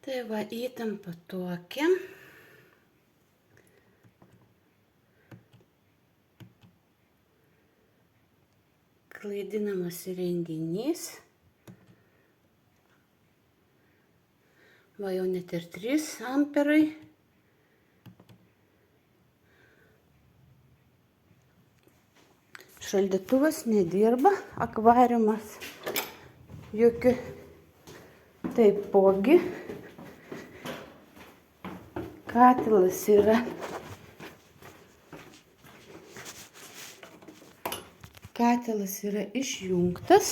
Tai va, įtampa tokia. Klaidinamas įrenginys. Va, jau net ir 3 amperai. Šaldytuvas nedirba, akvariumas jokių taipogi. Katilas yra išjungtas.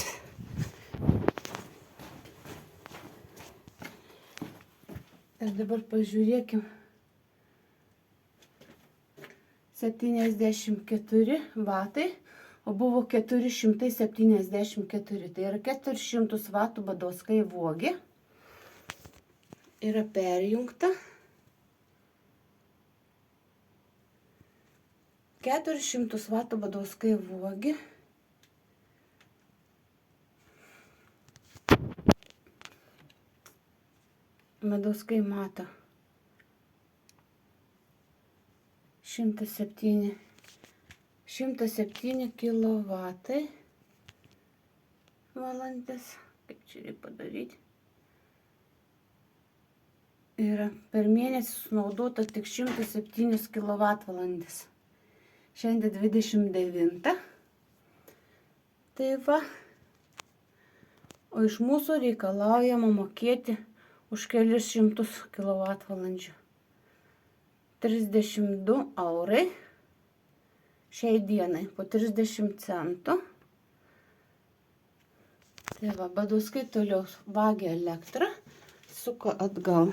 Ir dabar pažiūrėkim. 74 vatai, o buvo 474. Tai yra 400 vatų Badovskai Vogi. Yra perjungta. 400 vatų Badovskai Vogi. Badovskai mato 107 kilovatai valandas. Kaip čia reikia padaryti? Yra per mėnesį sunaudota tik 107 kilovatvalandės. Šiandien 29. Tai va. O iš mūsų reikalaujama mokėti už kelius šimtus kilovatvalandžių. 32 eurai. Šiai dienai po 30 centų. Tai va, Badovskai toliau vagia elektrą, suka atgal.